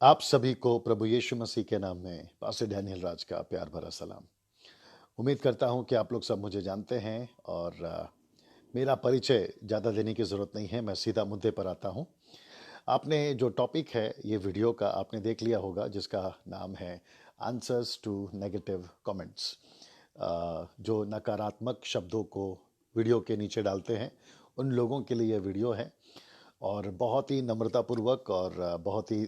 आप सभी को प्रभु यीशु मसीह के नाम में पास्टर डैनियल राज का प्यार भरा सलाम। उम्मीद करता हूं कि आप लोग सब मुझे जानते हैं और मेरा परिचय ज़्यादा देने की ज़रूरत नहीं है। मैं सीधा मुद्दे पर आता हूं। आपने जो टॉपिक है ये वीडियो का आपने देख लिया होगा, जिसका नाम है आंसर्स टू नेगेटिव कमेंट्स। जो नकारात्मक शब्दों को वीडियो के नीचे डालते हैं उन लोगों के लिए ये वीडियो है। और बहुत ही नम्रतापूर्वक और बहुत ही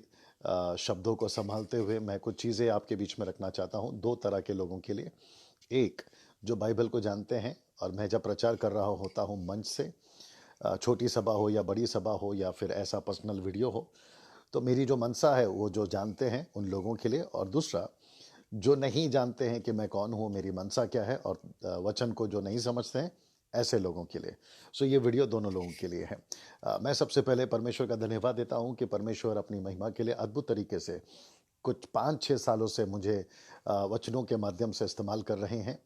शब्दों को संभालते हुए मैं कुछ चीज़ें आपके बीच में रखना चाहता हूँ दो तरह के लोगों के लिए। एक, जो बाइबल को जानते हैं, और मैं जब प्रचार कर रहा होता हूँ मंच से, छोटी सभा हो या बड़ी सभा हो या फिर ऐसा पर्सनल वीडियो हो, तो मेरी जो मनसा है वो जो जानते हैं उन लोगों के लिए। और दूसरा, जो नहीं जानते हैं कि मैं कौन हूँ, मेरी मनसा क्या है, और वचन को जो नहीं समझते हैं, ऐसे लोगों के लिए। सो ये वीडियो दोनों लोगों के लिए है। मैं सबसे पहले परमेश्वर का धन्यवाद देता हूँ कि परमेश्वर अपनी महिमा के लिए अद्भुत तरीके से कुछ 5-6 सालों से मुझे वचनों के माध्यम से इस्तेमाल कर रहे हैं।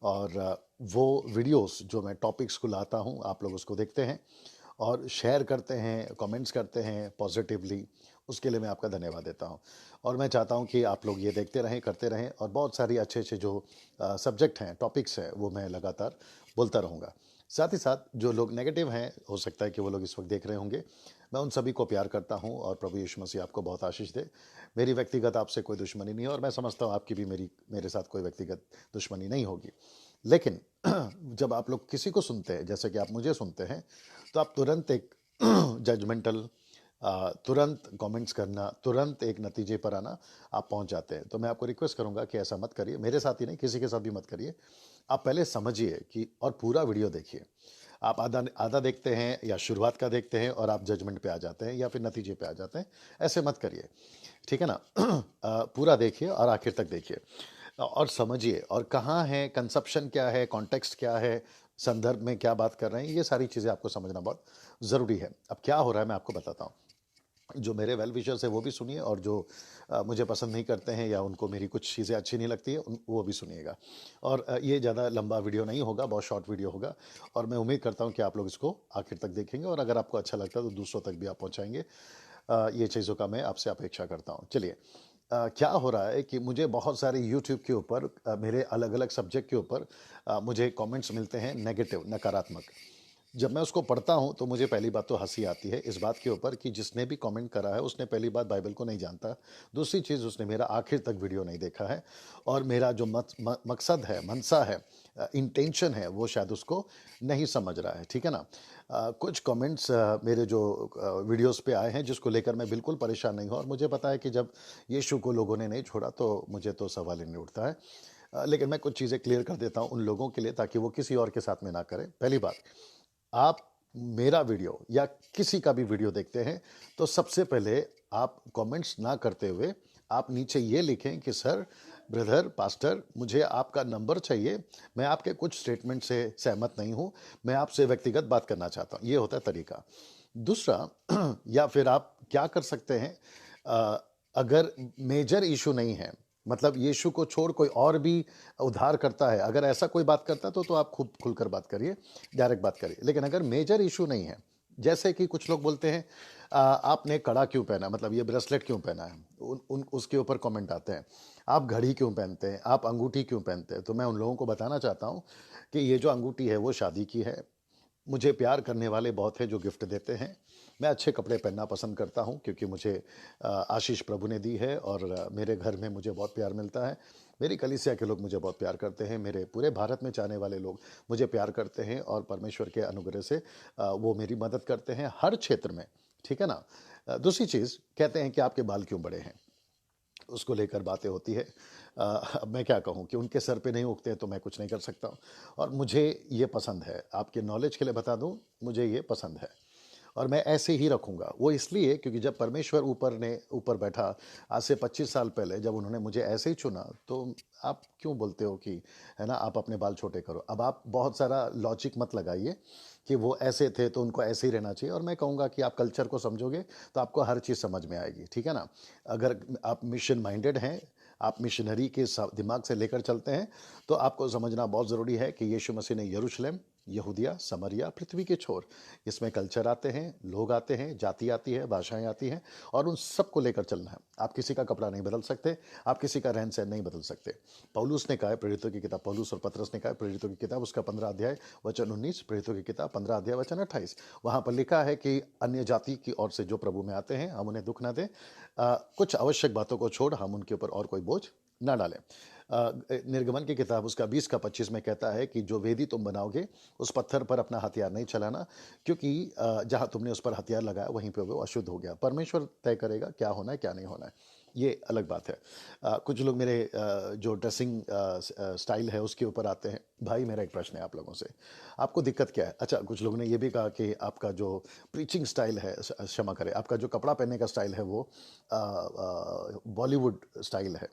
और वो वीडियोस जो मैं टॉपिक्स को लाता हूँ, आप लोग उसको देखते हैं और शेयर करते हैं, कमेंट्स करते हैं पॉजिटिवली। उसके लिए मैं आपका धन्यवाद देता हूं। और मैं चाहता हूं कि आप लोग ये देखते रहें, करते रहें, और बहुत सारी अच्छे अच्छे जो सब्जेक्ट हैं, टॉपिक्स हैं, वो मैं लगातार बोलता रहूँगा। साथ ही साथ जो लोग नेगेटिव हैं, हो सकता है कि वो लोग इस वक्त देख रहे होंगे, मैं उन सभी को प्यार करता हूं और प्रभु यीशु मसीह आपको बहुत आशीष दे। मेरी व्यक्तिगत आपसे कोई दुश्मनी नहीं है और मैं समझता हूं आपकी भी मेरे साथ कोई व्यक्तिगत दुश्मनी नहीं होगी। लेकिन जब आप लोग किसी को सुनते हैं, जैसे कि आप मुझे सुनते हैं, तो आप तुरंत एक जजमेंटल, तुरंत कमेंट्स करना, तुरंत एक नतीजे पर आना, आप पहुंच जाते हैं। तो मैं आपको रिक्वेस्ट करूंगा कि ऐसा मत करिए, मेरे साथ ही नहीं, किसी के साथ भी मत करिए। आप पहले समझिए कि, और पूरा वीडियो देखिए। आप आधा आधा देखते हैं या शुरुआत का देखते हैं और आप जजमेंट पे आ जाते हैं या फिर नतीजे पे आ जाते हैं। ऐसे मत करिए, ठीक है ना? पूरा देखिए और आखिर तक देखिए और समझिए, और कहाँ है कंसेप्शन, क्या है कॉन्टेक्स्ट, क्या है संदर्भ में क्या बात कर रहे हैं, ये सारी चीज़ें आपको समझना बहुत ज़रूरी है। अब क्या हो रहा है मैं आपको बताता हूँ। जो मेरे वेल विशर्स है वो भी सुनिए, और जो मुझे पसंद नहीं करते हैं या उनको मेरी कुछ चीज़ें अच्छी नहीं लगती है वो भी सुनिएगा। और ये ज़्यादा लंबा वीडियो नहीं होगा, बहुत शॉर्ट वीडियो होगा। और मैं उम्मीद करता हूँ कि आप लोग इसको आखिर तक देखेंगे, और अगर आपको अच्छा लगता है तो दूसरों तक भी आप पहुँचाएंगे। ये चीज़ों का मैं आपसे अपेक्षा करता हूँ। चलिए, क्या हो रहा है कि मुझे बहुत सारे यूट्यूब के ऊपर मेरे अलग अलग सब्जेक्ट के ऊपर मुझे कमेंट्स मिलते हैं नेगेटिव, नकारात्मक। जब मैं उसको पढ़ता हूं तो मुझे पहली बात तो हंसी आती है इस बात के ऊपर कि जिसने भी कमेंट करा है उसने पहली बात बाइबल को नहीं जानता। दूसरी चीज़, उसने मेरा आखिर तक वीडियो नहीं देखा है। और मेरा जो मकसद है, मनसा है, इंटेंशन है, वो शायद उसको नहीं समझ रहा है, ठीक है ना? कुछ कमेंट्स मेरे जो वीडियोस पे आए हैं, जिसको लेकर मैं बिल्कुल परेशान नहीं हूँ, और मुझे पता है कि जब यीशु को लोगों ने नहीं छोड़ा तो मुझे तो सवाल ही नहीं उठता है। लेकिन मैं कुछ चीज़ें क्लियर कर देता हूँ उन लोगों के लिए, ताकि वो किसी और के साथ में ना करें। पहली बात, आप मेरा वीडियो या किसी का भी वीडियो देखते हैं तो सबसे पहले आप कमेंट्स ना करते हुए आप नीचे ये लिखें कि सर, ब्रदर, पास्टर, मुझे आपका नंबर चाहिए, मैं आपके कुछ स्टेटमेंट से सहमत नहीं हूं, मैं आपसे व्यक्तिगत बात करना चाहता हूं। ये होता है तरीका। दूसरा, या फिर आप क्या कर सकते हैं, अ, अगर मेजर इशू नहीं है, मतलब यीशु को छोड़ कोई और भी उद्धार करता है, अगर ऐसा कोई बात करता है तो आप खूब खुलकर बात करिए, डायरेक्ट बात करिए। लेकिन अगर मेजर इशू नहीं है, जैसे कि कुछ लोग बोलते हैं, आपने कड़ा क्यों पहना, मतलब ये ब्रेसलेट क्यों पहना है, उसके ऊपर कमेंट आते हैं। आप घड़ी क्यों पहनते हैं, आप अंगूठी क्यों पहनते हैं? तो मैं उन लोगों को बताना चाहता हूँ कि ये जो अंगूठी है वो शादी की है। मुझे प्यार करने वाले बहुत हैं जो गिफ्ट देते हैं। मैं अच्छे कपड़े पहनना पसंद करता हूं क्योंकि मुझे आशीष प्रभु ने दी है, और मेरे घर में मुझे बहुत प्यार मिलता है। मेरी कलीसिया के लोग मुझे बहुत प्यार करते हैं, मेरे पूरे भारत में चाहने वाले लोग मुझे प्यार करते हैं, और परमेश्वर के अनुग्रह से वो मेरी मदद करते हैं हर क्षेत्र में, ठीक है ना? दूसरी चीज़, कहते हैं कि आपके बाल क्यों बड़े हैं, उसको लेकर बातें होती है। अब मैं क्या कहूँ कि उनके सर पे नहीं उगते हैं तो मैं कुछ नहीं कर सकता हूँ। और मुझे ये पसंद है, आपके नॉलेज के लिए बता दूँ, मुझे ये पसंद है और मैं ऐसे ही रखूँगा। वो इसलिए क्योंकि जब परमेश्वर ऊपर बैठा आज से 25 साल पहले, जब उन्होंने मुझे ऐसे ही चुना, तो आप क्यों बोलते हो कि, है ना, आप अपने बाल छोटे करो। अब आप बहुत सारा लॉजिक मत लगाइए कि वो ऐसे थे तो उनको ऐसे ही रहना चाहिए। और मैं कहूँगा कि आप कल्चर को समझोगे तो आपको हर चीज़ समझ में आएगी, ठीक है ना? अगर आप मिशन माइंडेड हैं, आप मिशनरी के दिमाग से लेकर चलते हैं, तो आपको समझना बहुत ज़रूरी है कि यीशु मसीह ने यरूशलेम यहूदिया, समरिया, पृथ्वी के छोर। इसमें कल्चर आते हैं, लोग आते हैं, जाति आती है, भाषाएं आती हैं, और उन सबको लेकर चलना है। आप किसी का कपड़ा नहीं बदल सकते, आप किसी का रहन सहन नहीं बदल सकते। पौलुस ने कहा है, प्रेरितों की किताब, पौलुस और पतरस ने कहा है, प्रेरितों की किताब उसका 15 अध्याय वचन 19, प्रेरितों की किताब 15 अध्याय वचन 28, वहां पर लिखा है कि अन्य जाति की ओर से जो प्रभु में आते हैं, हम उन्हें दुख ना दें, कुछ आवश्यक बातों को छोड़ हम उनके ऊपर और कोई बोझ ना डालें। निर्गमन की किताब उसका 20 का 25 में कहता है कि जो वेदी तुम बनाओगे उस पत्थर पर अपना हथियार नहीं चलाना, क्योंकि जहां तुमने उस पर हथियार लगाया वहीं पे वो अशुद्ध हो गया। परमेश्वर तय करेगा क्या होना है क्या नहीं होना है, ये अलग बात है। कुछ लोग मेरे जो ड्रेसिंग स्टाइल है उसके ऊपर आते हैं। भाई मेरा एक प्रश्न है आप लोगों से, आपको दिक्कत क्या है? अच्छा, कुछ लोगों ने ये भी कहा कि आपका जो प्रीचिंग स्टाइल है, क्षमा करें, आपका जो कपड़ा पहनने का स्टाइल है वो बॉलीवुड स्टाइल है।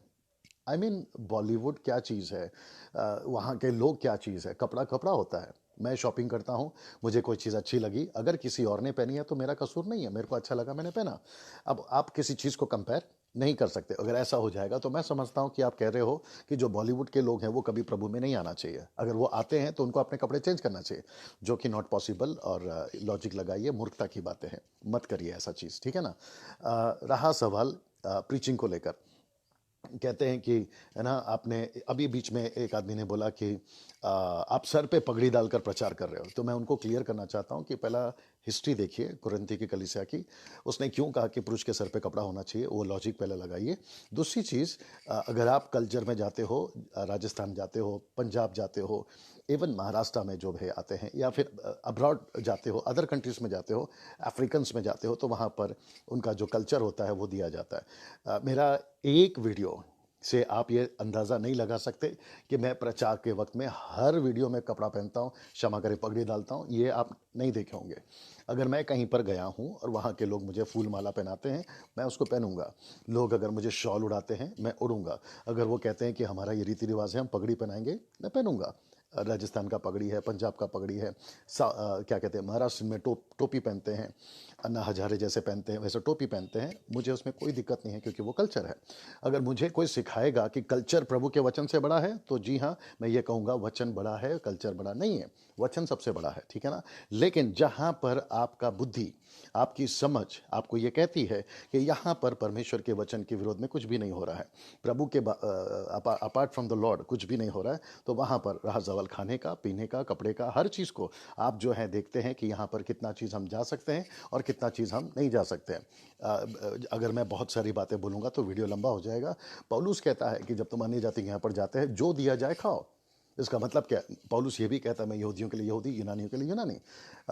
आई मीन बॉलीवुड क्या चीज़ है, वहाँ के लोग क्या चीज़ है, कपड़ा कपड़ा होता है। मैं शॉपिंग करता हूँ, मुझे कोई चीज़ अच्छी लगी, अगर किसी और ने पहनी है तो मेरा कसूर नहीं है, मेरे को अच्छा लगा मैंने पहना। अब आप किसी चीज़ को कंपेयर नहीं कर सकते। अगर ऐसा हो जाएगा तो मैं समझता हूँ कि आप कह रहे हो कि जो बॉलीवुड के लोग हैं वो कभी प्रभु में नहीं आना चाहिए। अगर वो आते हैं तो उनको अपने कपड़े चेंज करना चाहिए, जो कि नॉट पॉसिबल। और लॉजिक लगाइए, मूर्खता की बातें हैं, मत करिए ऐसा चीज़, ठीक है ना। रहा सवाल प्रीचिंग को लेकर, कहते हैं कि, है ना, आपने अभी बीच में एक आदमी ने बोला कि आप सर पे पगड़ी डालकर प्रचार कर रहे हो। तो मैं उनको क्लियर करना चाहता हूं कि पहला हिस्ट्री देखिए कुरिन्थी की कलीसिया की, उसने क्यों कहा कि पुरुष के सर पे कपड़ा होना चाहिए, वो लॉजिक पहले लगाइए। दूसरी चीज़, अगर आप कल्चर में जाते हो, राजस्थान जाते हो, पंजाब जाते हो, इवन महाराष्ट्र में जो भी आते हैं, या फिर अब्रॉड जाते हो, अदर कंट्रीज़ में जाते हो, अफ्रीकन्स में जाते हो, तो वहाँ पर उनका जो कल्चर होता है वो दिया जाता है। मेरा एक वीडियो से आप ये अंदाज़ा नहीं लगा सकते कि मैं प्रचार के वक्त में हर वीडियो में कपड़ा पहनता हूँ, क्षमा करें पगड़ी डालता हूँ, ये आप नहीं देखे होंगे। अगर मैं कहीं पर गया हूँ और वहाँ के लोग मुझे फूल माला पहनाते हैं, मैं उसको पहनूंगा। लोग अगर मुझे शॉल उड़ाते हैं, मैं उड़ूंगा। अगर वो कहते हैं कि हमारा ये रीति रिवाज है, हम पगड़ी पहनाएंगे, मैं पहनूंगा। राजस्थान का पगड़ी है, पंजाब का पगड़ी है, क्या कहते हैं, महाराष्ट्र में टोपी पहनते हैं, अन्ना हजारे जैसे पहनते हैं वैसे टोपी पहनते हैं। मुझे उसमें कोई दिक्कत नहीं है, क्योंकि वो कल्चर है। अगर मुझे कोई सिखाएगा कि कल्चर प्रभु के वचन से बड़ा है, तो जी हाँ, मैं ये कहूँगा वचन बड़ा है, कल्चर बड़ा नहीं है। वचन सबसे बड़ा है, ठीक है ना। लेकिन जहाँ पर आपका बुद्धि, आपकी समझ आपको ये कहती है कि यहाँ पर परमेश्वर के वचन के विरोध में कुछ भी नहीं हो रहा है, प्रभु के अपार्ट फ्रॉम द लॉर्ड कुछ भी नहीं हो रहा है, तो वहाँ पर रहा सवाल खाने का, पीने का, कपड़े का, हर चीज़ को आप जो है देखते हैं कि यहाँ पर कितना चीज़ हम जा सकते हैं और कितना चीज़ हम नहीं जा सकते हैं। अगर मैं बहुत सारी बातें बोलूँगा तो वीडियो लंबा हो जाएगा। पौलुस कहता है कि जब तुम अन्य जाति के यहाँ पर जाते हैं, जो दिया जाए खाओ। इसका मतलब क्या? पौलुस ये भी कहता है मैं यहूदियों के लिए यहूदी, यूनानियों के लिए यूनानी।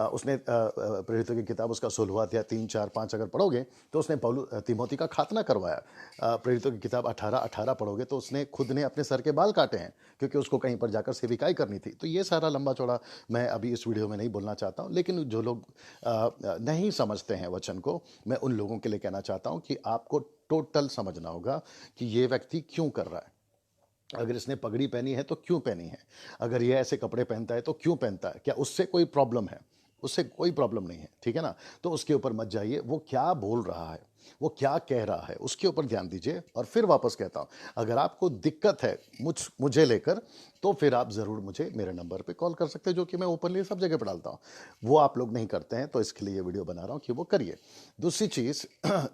उसने प्रेरितों की किताब उसका 16वां अध्याय 3, 4, 5 अगर पढ़ोगे तो उसने तिमोथी का खातना करवाया। प्रेरितों की किताब 18 पढ़ोगे तो उसने खुद ने अपने सर के बाल काटे हैं, क्योंकि उसको कहीं पर जाकर सेविकाई करनी थी। तो ये सारा लंबा चौड़ा मैं अभी इस वीडियो में नहीं बोलना चाहता हूँ। लेकिन जो लोग नहीं समझते हैं वचन को, मैं उन लोगों के लिए कहना चाहता हूँ कि आपको टोटल समझना होगा कि ये व्यक्ति क्यों कर रहा है। अगर इसने पगड़ी पहनी है तो क्यों पहनी है, अगर ये ऐसे कपड़े पहनता है तो क्यों पहनता है, क्या उससे कोई प्रॉब्लम है? उससे कोई प्रॉब्लम नहीं है, ठीक है ना। तो उसके ऊपर मत जाइए, वो क्या बोल रहा है, वो क्या कह रहा है, उसके ऊपर ध्यान दीजिए। और फिर वापस कहता हूँ, अगर आपको दिक्कत है मुझे लेकर, तो फिर आप ज़रूर मुझे मेरे नंबर पे कॉल कर सकते हैं, जो कि मैं ओपनली सब जगह पर डालता हूँ। वो आप लोग नहीं करते हैं, तो इसके लिए ये वीडियो बना रहा हूँ कि वो करिए। दूसरी चीज़,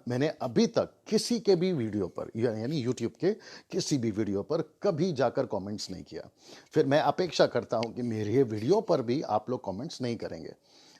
मैंने अभी तक किसी के भी वीडियो पर, यानी यूट्यूब के किसी भी वीडियो पर कभी जाकर कमेंट्स नहीं किया। फिर मैं अपेक्षा करता हूं कि मेरे वीडियो पर भी आप लोग कमेंट्स नहीं करेंगे।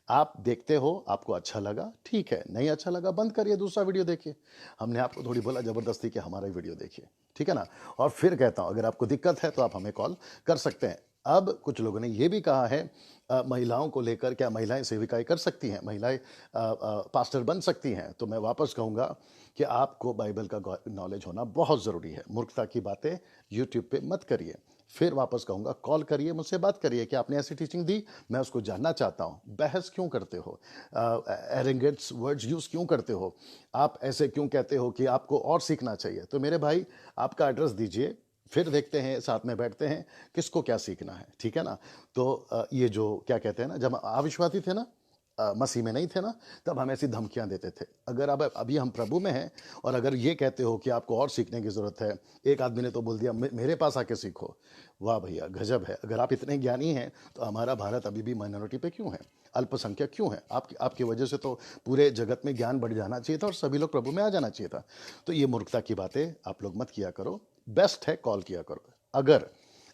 आप देखते हो, आपको अच्छा लगा, ठीक है, नहीं अच्छा लगा बंद करिए, दूसरा वीडियो देखिए। हमने आपको थोड़ी बोला जबरदस्ती कि हमारा ही वीडियो देखिए, ठीक है ना। और फिर कहता हूं, अगर आपको दिक्कत है तो आप हमें कॉल कर सकते हैं। अब कुछ लोगों ने यह भी कहा है, महिलाओं को लेकर, क्या महिलाएं सेविकाई कर सकती हैं, महिलाएं पास्टर बन सकती हैं? तो मैं वापस कहूँगा कि आपको बाइबल का नॉलेज होना बहुत ज़रूरी है। मूर्खता की बातें यूट्यूब पे मत करिए। फिर वापस कहूँगा, कॉल करिए, मुझसे बात करिए कि आपने ऐसी टीचिंग दी, मैं उसको जानना चाहता हूँ। बहस क्यों करते हो, एरेगेंट्स वर्ड्स यूज़ क्यों करते हो, आप ऐसे क्यों कहते हो कि आपको और सीखना चाहिए? तो मेरे भाई, आपका एड्रेस दीजिए, फिर देखते हैं, साथ में बैठते हैं, किसको क्या सीखना है, ठीक है ना। तो ये जो क्या कहते हैं ना, जब अविश्वासी थे ना, मसीह में नहीं थे ना, तब हमें ऐसी धमकियां देते थे। अगर अब अभी हम प्रभु में हैं और अगर ये कहते हो कि आपको और सीखने की ज़रूरत है, एक आदमी ने तो बोल दिया मेरे पास आके सीखो। वाह भैया, गजब है। अगर आप इतने ज्ञानी हैं तो हमारा भारत अभी भी माइनॉरिटी पे क्यों है, अल्पसंख्यक क्यों है? आपकी आपकी वजह से तो पूरे जगत में ज्ञान बढ़ जाना चाहिए था और सभी लोग प्रभु में आ जाना चाहिए था। तो ये मूर्खता की बातें आप लोग मत किया करो। बेस्ट है कॉल किया करो। अगर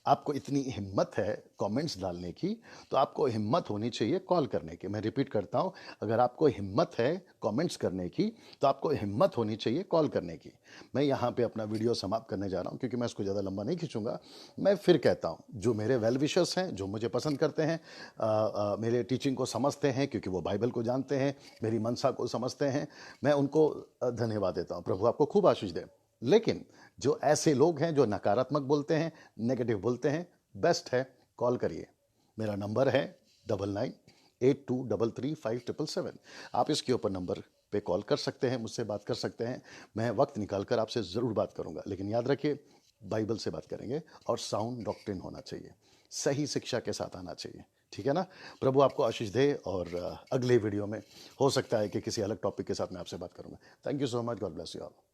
आपको इतनी हिम्मत है कमेंट्स डालने की, तो आपको हिम्मत होनी चाहिए कॉल करने की। मैं रिपीट करता हूं, अगर आपको हिम्मत है कमेंट्स करने की, तो आपको हिम्मत होनी चाहिए कॉल करने की। मैं यहाँ पे अपना वीडियो समाप्त करने जा रहा हूँ, क्योंकि मैं इसको ज़्यादा लंबा नहीं खींचूंगा। मैं फिर कहता हूँ, जो मेरे वेल विशर्स हैं, जो मुझे पसंद करते हैं, मेरे टीचिंग को समझते हैं, क्योंकि वो बाइबल को जानते हैं, मेरी मनसा को समझते हैं, मैं उनको धन्यवाद देता हूँ। प्रभु आपको खूब आशीष दे। लेकिन जो ऐसे लोग हैं जो नकारात्मक बोलते हैं, नेगेटिव बोलते हैं, बेस्ट है कॉल करिए। मेरा नंबर है 9982335777। आप इसके ऊपर नंबर पे कॉल कर सकते हैं, मुझसे बात कर सकते हैं। मैं वक्त निकाल कर आपसे ज़रूर बात करूंगा, लेकिन याद रखिए, बाइबल से बात करेंगे और साउंड डॉक्ट्रिन होना चाहिए, सही शिक्षा के साथ आना चाहिए। ठीक है ना? प्रभु आपको आशीष दे। और अगले वीडियो में हो सकता है कि किसी अलग टॉपिक के साथ मैं आपसे बात करूंगा। Thank you so much. God bless you all.